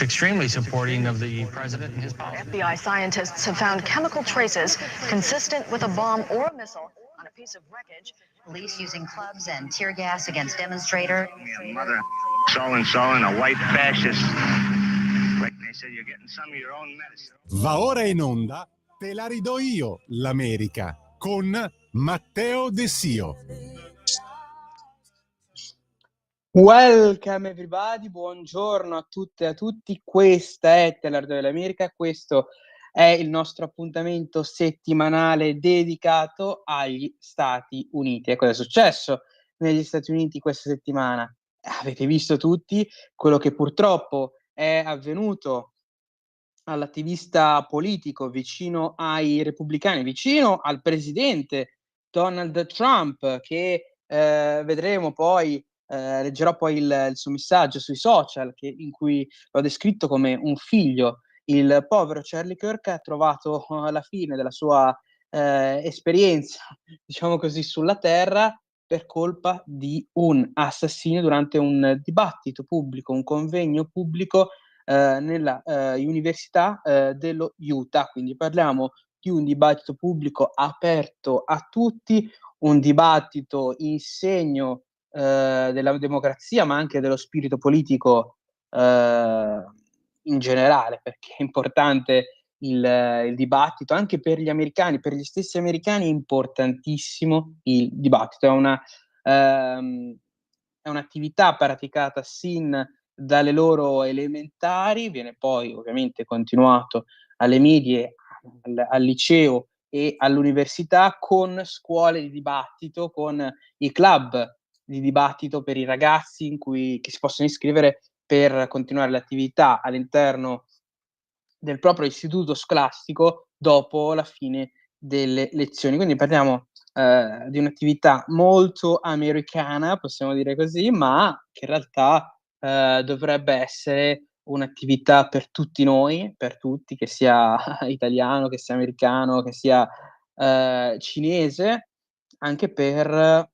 extremely supporting of the president and his policy. FBI scientists have found chemical traces consistent with a bomb or a missile on a piece of wreckage. Police using clubs and tear gas against demonstrator. Mother, so-and-so and a white fascist. Like they said, you're getting some of your own medicine. Va ora in onda Te la ridò io, l'America, con Matteo De Sio. Welcome everybody, buongiorno a tutte e a tutti, questa è Te la ridò io l'America, questo è il nostro appuntamento settimanale dedicato agli Stati Uniti. E cosa è successo negli Stati Uniti questa settimana? Avete visto tutti quello che purtroppo è avvenuto all'attivista politico vicino ai repubblicani, vicino al presidente Donald Trump, che vedremo poi, leggerò poi il suo messaggio sui social, in cui l'ho descritto come un figlio. Il povero Charlie Kirk ha trovato alla fine della sua esperienza, diciamo così, sulla Terra per colpa di un assassino durante un dibattito pubblico, un convegno pubblico nella Università dello Utah. Quindi parliamo di un dibattito pubblico aperto a tutti, un dibattito in segno della democrazia, ma anche dello spirito politico in generale, perché è importante il dibattito anche per gli americani, per gli stessi americani è importantissimo il dibattito, è un'attività praticata sin dalle loro elementari, viene poi ovviamente continuato alle medie, al liceo e all'università, con scuole di dibattito, con i club di dibattito per i ragazzi che si possono iscrivere per continuare l'attività all'interno del proprio istituto scolastico dopo la fine delle lezioni. Quindi parliamo di un'attività molto americana, possiamo dire così, ma che in realtà dovrebbe essere un'attività per tutti noi, per tutti, che sia italiano, che sia americano, che sia cinese, anche per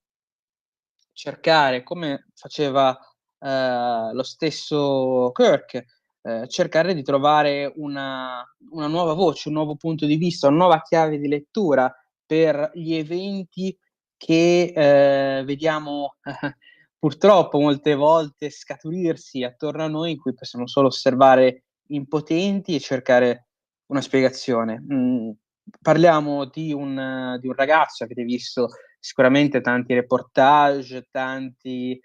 cercare, come faceva lo stesso Kirk, cercare di trovare una nuova voce, un nuovo punto di vista, una nuova chiave di lettura per gli eventi che vediamo purtroppo molte volte scaturirsi attorno a noi, in cui possiamo solo osservare impotenti e cercare una spiegazione. Parliamo di un ragazzo, avete visto sicuramente tanti reportage, tanti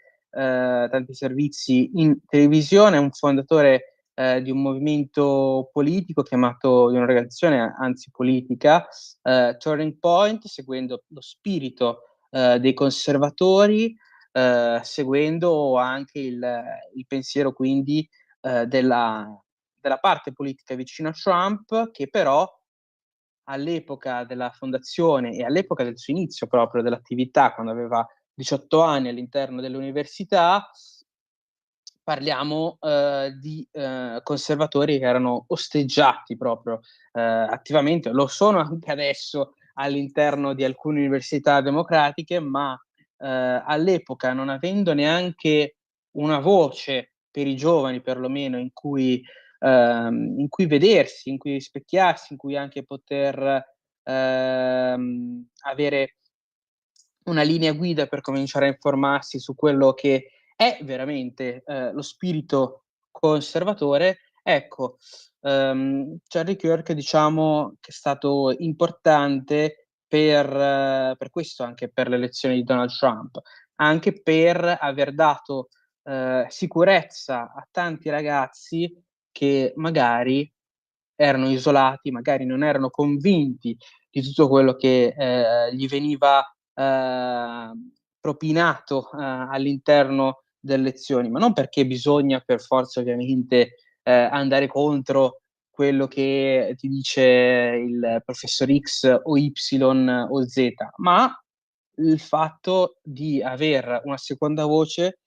servizi in televisione, è un fondatore di un movimento politico di un'organizzazione anzi politica, Turning Point, seguendo lo spirito dei conservatori, seguendo anche il pensiero quindi della parte politica vicino a Trump, che però all'epoca della fondazione e all'epoca del suo inizio proprio dell'attività, quando aveva 18 anni all'interno dell'università, parliamo di conservatori che erano osteggiati proprio attivamente, lo sono anche adesso all'interno di alcune università democratiche, ma all'epoca, non avendo neanche una voce per i giovani perlomeno in cui vedersi, in cui rispecchiarsi, in cui anche poter avere una linea guida per cominciare a informarsi su quello che è veramente lo spirito conservatore. Ecco, Charlie Kirk, diciamo che è stato importante per questo, anche per l'elezione di Donald Trump, anche per aver dato sicurezza a tanti ragazzi che magari erano isolati, magari non erano convinti di tutto quello che gli veniva propinato all'interno delle lezioni, ma non perché bisogna per forza ovviamente andare contro quello che ti dice il professor X o Y o Z, ma il fatto di aver una seconda voce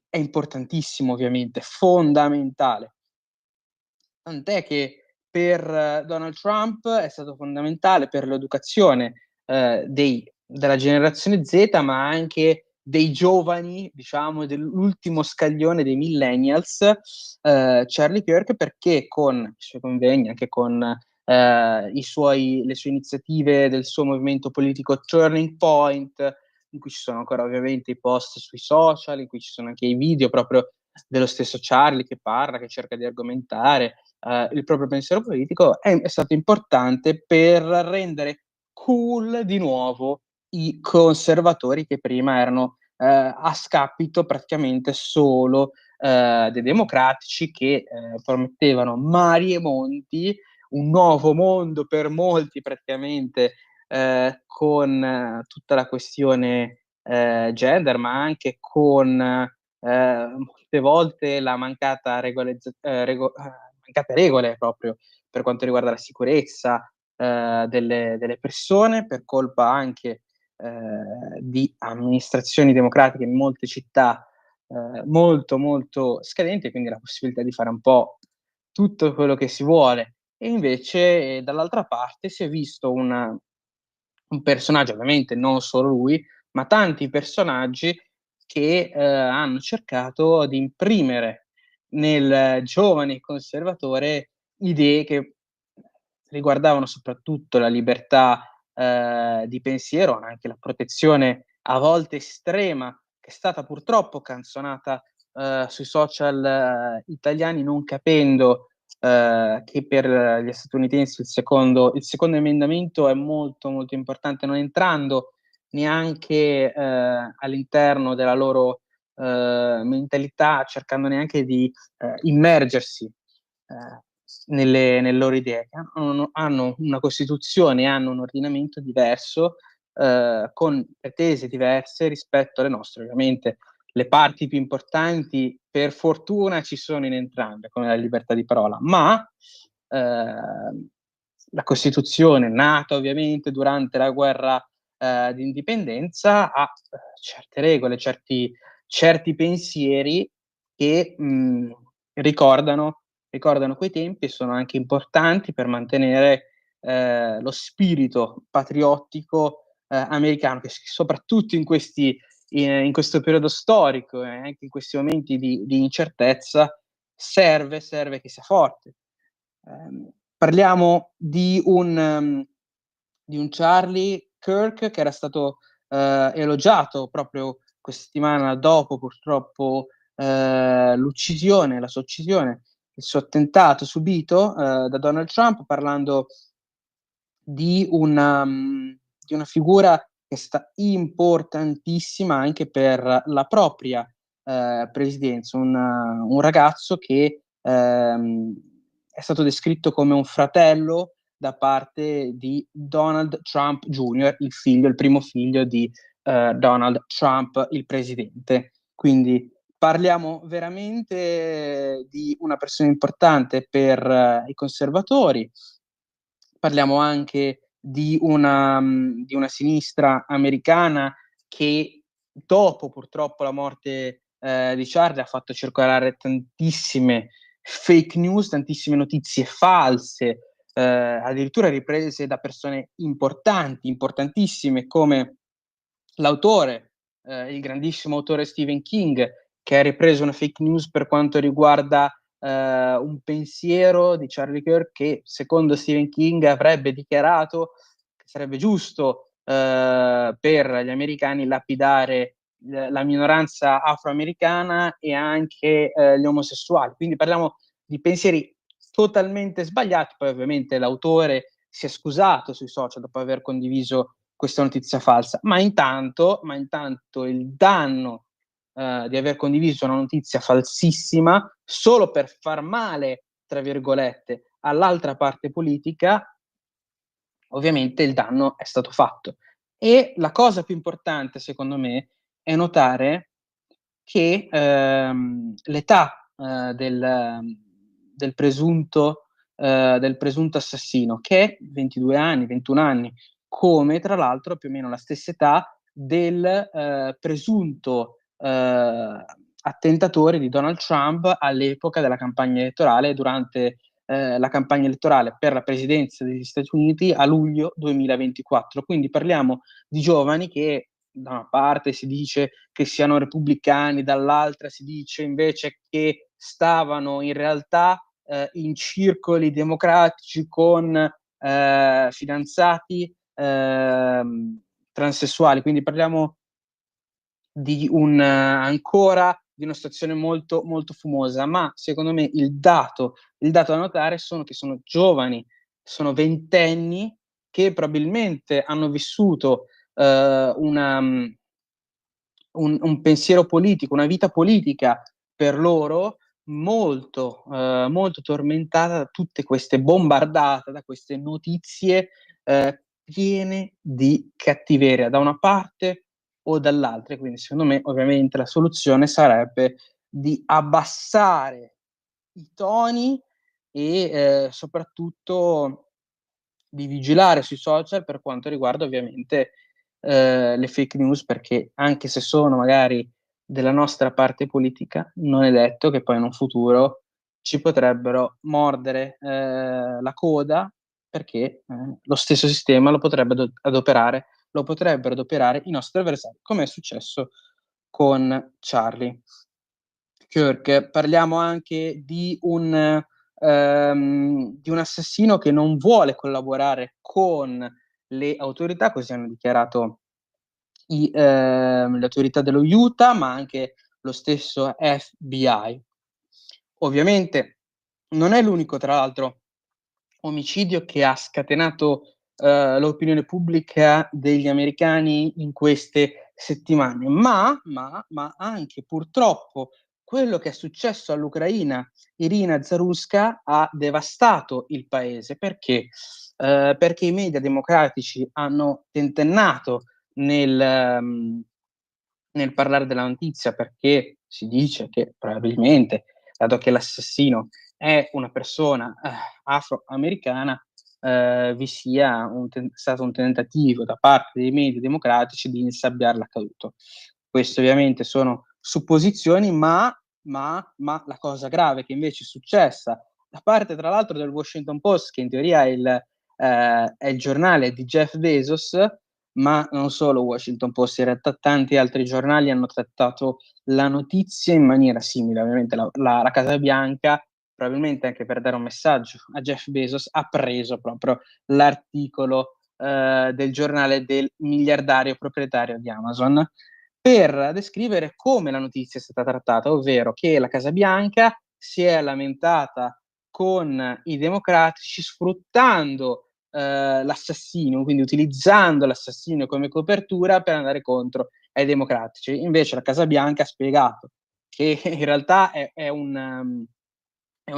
è importantissimo, ovviamente, fondamentale. Tant'è che per Donald Trump è stato fondamentale per l'educazione della generazione Z, ma anche dei giovani, diciamo, dell'ultimo scaglione dei millennials, Charlie Kirk, perché con i suoi convegni, anche con le sue iniziative del suo movimento politico Turning Point, in cui ci sono ancora ovviamente i post sui social, in cui ci sono anche i video proprio dello stesso Charlie che parla, che cerca di argomentare il proprio pensiero politico, è stato importante per rendere cool di nuovo i conservatori che prima erano a scapito praticamente solo dei democratici, che promettevano mari e monti, un nuovo mondo per molti praticamente, con tutta la questione gender, ma anche con molte volte la mancate regole proprio per quanto riguarda la sicurezza delle persone, per colpa anche di amministrazioni democratiche in molte città molto molto scadenti, quindi la possibilità di fare un po' tutto quello che si vuole. E invece dall'altra parte si è visto un personaggio, ovviamente non solo lui, ma tanti personaggi che hanno cercato di imprimere nel giovane conservatore idee che riguardavano soprattutto la libertà di pensiero, anche la protezione a volte estrema, che è stata purtroppo canzonata sui social italiani, non capendo che per gli statunitensi il secondo emendamento è molto molto importante, non entrando neanche all'interno della loro mentalità, cercando neanche di immergersi nelle loro idee. Hanno una Costituzione, hanno un ordinamento diverso, con pretese diverse rispetto alle nostre. Ovviamente le parti più importanti, per fortuna, ci sono in entrambe, come la libertà di parola, ma la Costituzione, nata ovviamente durante la guerra di indipendenza, ha certe regole, certi pensieri che ricordano quei tempi e sono anche importanti per mantenere lo spirito patriottico americano, che soprattutto in questo periodo storico e anche in questi momenti di incertezza serve che sia forte. Parliamo di un Charlie Kirk che era stato elogiato proprio questa settimana dopo purtroppo la sua uccisione, il suo attentato subito da Donald Trump, parlando di una figura che è stata importantissima anche per la propria presidenza, un ragazzo che è stato descritto come un fratello da parte di Donald Trump Jr., il primo figlio di Donald Trump, il presidente. Quindi parliamo veramente di una persona importante per i conservatori. Parliamo anche di una sinistra americana che dopo purtroppo la morte di Charlie ha fatto circolare tantissime fake news, tantissime notizie false, addirittura riprese da persone importantissime come l'autore, il grandissimo autore Stephen King, che ha ripreso una fake news per quanto riguarda un pensiero di Charlie Kirk che secondo Stephen King avrebbe dichiarato che sarebbe giusto per gli americani lapidare la minoranza afroamericana e anche gli omosessuali. Quindi parliamo di pensieri totalmente sbagliati. Poi ovviamente l'autore si è scusato sui social dopo aver condiviso questa notizia falsa, ma intanto il danno di aver condiviso una notizia falsissima solo per far male, tra virgolette, all'altra parte politica, ovviamente il danno è stato fatto. E la cosa più importante, secondo me, è notare che l'età del presunto assassino, che è 22 anni, 21 anni, come tra l'altro più o meno la stessa età del presunto attentatore di Donald Trump all'epoca della campagna elettorale, durante la campagna elettorale per la presidenza degli Stati Uniti a luglio 2024. Quindi parliamo di giovani che da una parte si dice che siano repubblicani, dall'altra si dice invece che stavano in realtà in circoli democratici con fidanzati transessuali, quindi parliamo di ancora di una situazione molto, molto fumosa, ma secondo me il dato da notare sono che sono giovani, sono ventenni che probabilmente hanno vissuto un pensiero politico, una vita politica per loro molto, molto tormentata da tutte queste bombardate, da queste notizie piene di cattiveria da una parte o dall'altra. Quindi secondo me ovviamente la soluzione sarebbe di abbassare i toni e soprattutto di vigilare sui social per quanto riguarda ovviamente le fake news, perché anche se sono magari della nostra parte politica, non è detto che poi in un futuro ci potrebbero mordere la coda, perché lo stesso sistema lo potrebbero adoperare i nostri avversari, come è successo con Charlie Kirk. Parliamo anche di un assassino che non vuole collaborare con le autorità, così hanno dichiarato le autorità dello Utah, ma anche lo stesso FBI. Ovviamente non è l'unico, tra l'altro, omicidio che ha scatenato l'opinione pubblica degli americani in queste settimane, ma anche purtroppo quello che è successo all'Ucraina, Irina Zarusca, ha devastato il paese. Perché? Perché i media democratici hanno tentennato nel parlare della notizia, perché si dice che probabilmente, dato che l'assassino è una persona afroamericana, vi sia stato un tentativo da parte dei media democratici di insabbiare l'accaduto. Questo ovviamente sono supposizioni, ma la cosa grave che invece è successa da parte, tra l'altro, del Washington Post, che in teoria è il giornale di Jeff Bezos, ma non solo Washington Post, in realtà tanti altri giornali hanno trattato la notizia in maniera simile. Ovviamente la Casa Bianca, probabilmente anche per dare un messaggio a Jeff Bezos, ha preso proprio l'articolo del giornale del miliardario proprietario di Amazon per descrivere come la notizia è stata trattata, ovvero che la Casa Bianca si è lamentata con i democratici sfruttando l'assassino, quindi utilizzando l'assassino come copertura per andare contro ai democratici. Invece la Casa Bianca ha spiegato che in realtà è un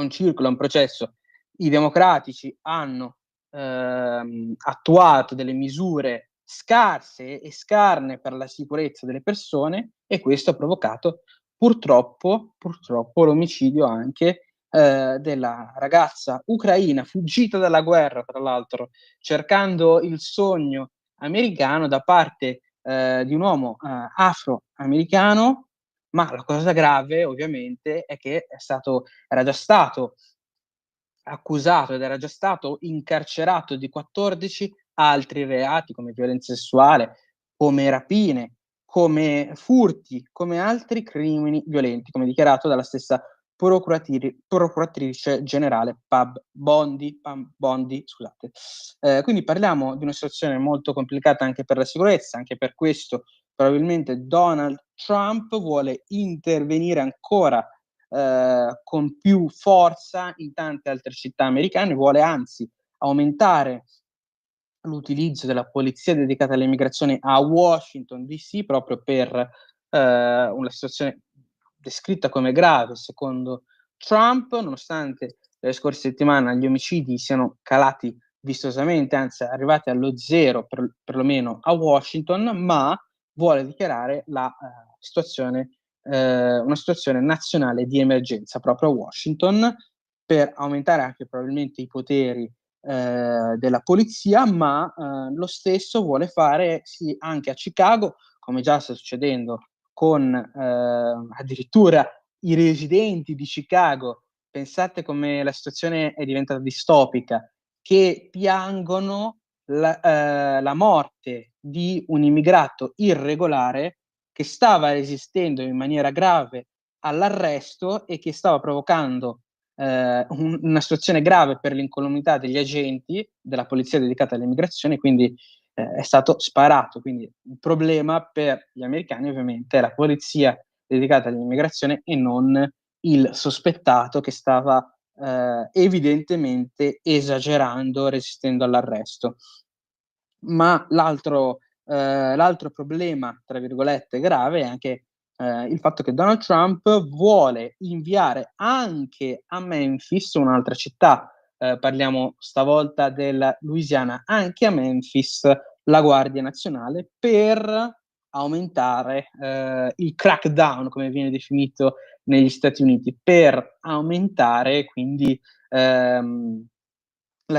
circolo, è un processo. I democratici hanno attuato delle misure scarse e scarne per la sicurezza delle persone, e questo ha provocato purtroppo l'omicidio anche della ragazza ucraina fuggita dalla guerra, tra l'altro cercando il sogno americano da parte di un uomo afroamericano. Ma la cosa grave ovviamente è che era già stato accusato ed era già stato incarcerato di 14 altri reati, come violenza sessuale, come rapine, come furti, come altri crimini violenti, come dichiarato dalla stessa procuratrice generale Pam Bondi, scusate. Quindi parliamo di una situazione molto complicata anche per la sicurezza. Anche per questo probabilmente Donald Trump vuole intervenire ancora con più forza in tante altre città americane, vuole anzi aumentare l'utilizzo della polizia dedicata all'immigrazione a Washington DC, proprio per una situazione descritta come grave secondo Trump, nonostante le scorse settimane gli omicidi siano calati vistosamente, anzi arrivati allo zero perlomeno a Washington, ma vuole dichiarare una situazione nazionale di emergenza proprio a Washington, per aumentare anche probabilmente i poteri della polizia, ma lo stesso vuole fare sì anche a Chicago, come già sta succedendo con addirittura i residenti di Chicago. Pensate come la situazione è diventata distopica, che piangono la morte di un immigrato irregolare che stava resistendo in maniera grave all'arresto e che stava provocando una situazione grave per l'incolumità degli agenti della polizia dedicata all'immigrazione, quindi è stato sparato. Quindi il problema per gli americani ovviamente è la polizia dedicata all'immigrazione e non il sospettato che stava evidentemente esagerando, resistendo all'arresto. Ma l'altro problema, tra virgolette, grave è anche il fatto che Donald Trump vuole inviare anche a Memphis, un'altra città, parliamo stavolta della Louisiana, anche a Memphis la Guardia Nazionale per aumentare il crackdown, come viene definito negli Stati Uniti, per aumentare quindi la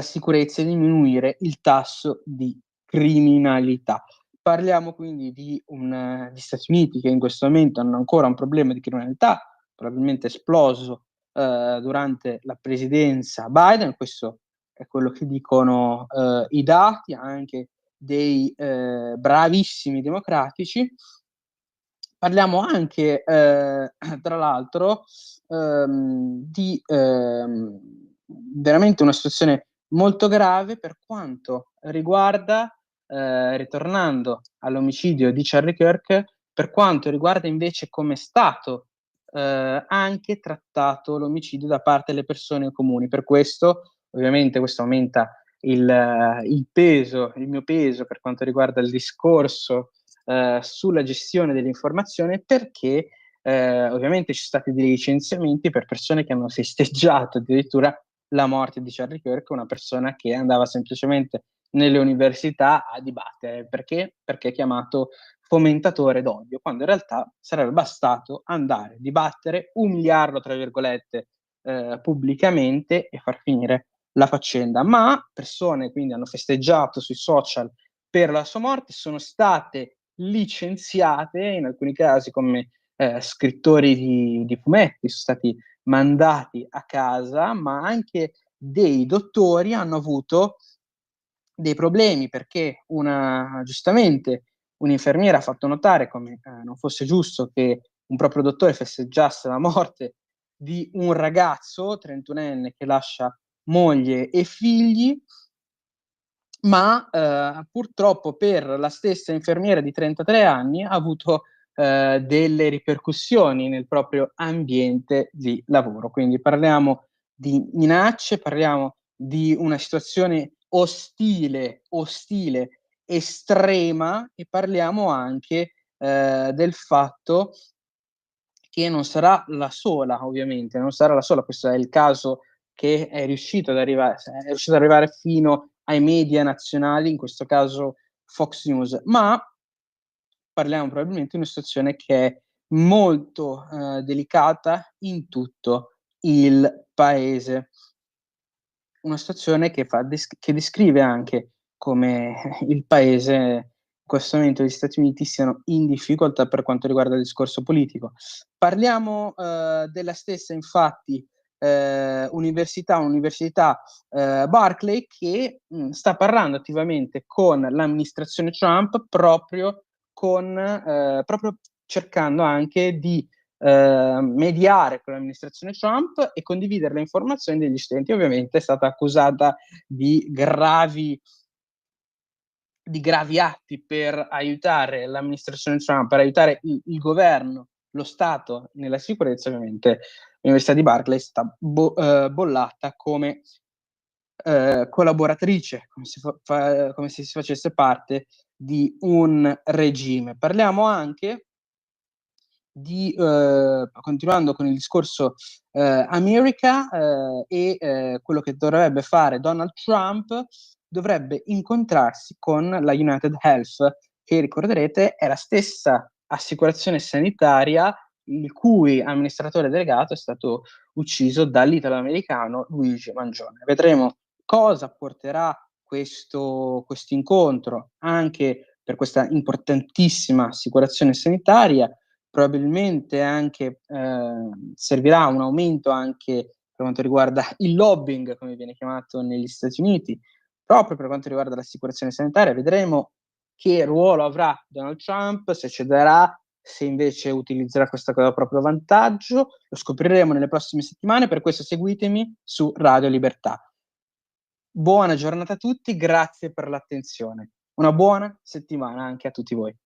sicurezza e diminuire il tasso di criminalità. Parliamo quindi di gli Stati Uniti che in questo momento hanno ancora un problema di criminalità, probabilmente esploso durante la presidenza Biden, questo è quello che dicono i dati anche dei bravissimi democratici. Parliamo anche, tra l'altro, di veramente una situazione molto grave per quanto riguarda, ritornando all'omicidio di Charlie Kirk, per quanto riguarda invece come è stato anche trattato l'omicidio da parte delle persone comuni. Per questo, ovviamente, questo aumenta il mio peso per quanto riguarda il discorso sulla gestione dell'informazione, perché ovviamente ci sono stati dei licenziamenti per persone che hanno festeggiato addirittura la morte di Charlie Kirk, una persona che andava semplicemente nelle università a dibattere. Perché? Perché è chiamato fomentatore d'odio, quando in realtà sarebbe bastato andare, dibattere, umiliarlo, tra virgolette, pubblicamente e far finire la faccenda. Ma persone quindi hanno festeggiato sui social per la sua morte, sono state licenziate, in alcuni casi come scrittori di fumetti, sono stati mandati a casa, ma anche dei dottori hanno avuto dei problemi perché giustamente un'infermiera ha fatto notare come non fosse giusto che un proprio dottore festeggiasse la morte di un ragazzo 31enne che lascia moglie e figli, ma purtroppo per la stessa infermiera di 33 anni ha avuto delle ripercussioni nel proprio ambiente di lavoro. Quindi parliamo di minacce, parliamo di una situazione ostile, estrema, e parliamo anche del fatto che non sarà la sola, ovviamente, non sarà la sola. Questo è il caso che è riuscito ad arrivare fino ai media nazionali, in questo caso Fox News, ma parliamo probabilmente di una situazione che è molto delicata in tutto il paese. Una situazione che descrive anche come il paese in questo momento gli Stati Uniti siano in difficoltà per quanto riguarda il discorso politico. Parliamo della stessa, infatti, università Barclay che sta parlando attivamente con l'amministrazione Trump proprio cercando anche di mediare con l'amministrazione Trump e condividere le informazioni degli studenti. Ovviamente è stata accusata di gravi atti per aiutare l'amministrazione Trump, per aiutare il governo, lo Stato nella sicurezza. Ovviamente l'Università di Barclay è stata bollata come collaboratrice, come se si facesse parte di un regime. Parliamo anche di, continuando con il discorso America, e quello che dovrebbe fare Donald Trump, dovrebbe incontrarsi con la United Health, che ricorderete è la stessa assicurazione sanitaria il cui amministratore delegato è stato ucciso dall'italo-americano Luigi Mangione. Vedremo cosa porterà questo incontro anche per questa importantissima assicurazione sanitaria. Probabilmente anche servirà un aumento anche per quanto riguarda il lobbying, come viene chiamato negli Stati Uniti, proprio per quanto riguarda l'assicurazione sanitaria. Vedremo che ruolo avrà Donald Trump, se cederà, se invece utilizzerà questa cosa a proprio vantaggio. Lo scopriremo nelle prossime settimane, per questo seguitemi su Radio Libertà. Buona giornata a tutti, grazie per l'attenzione. Una buona settimana anche a tutti voi.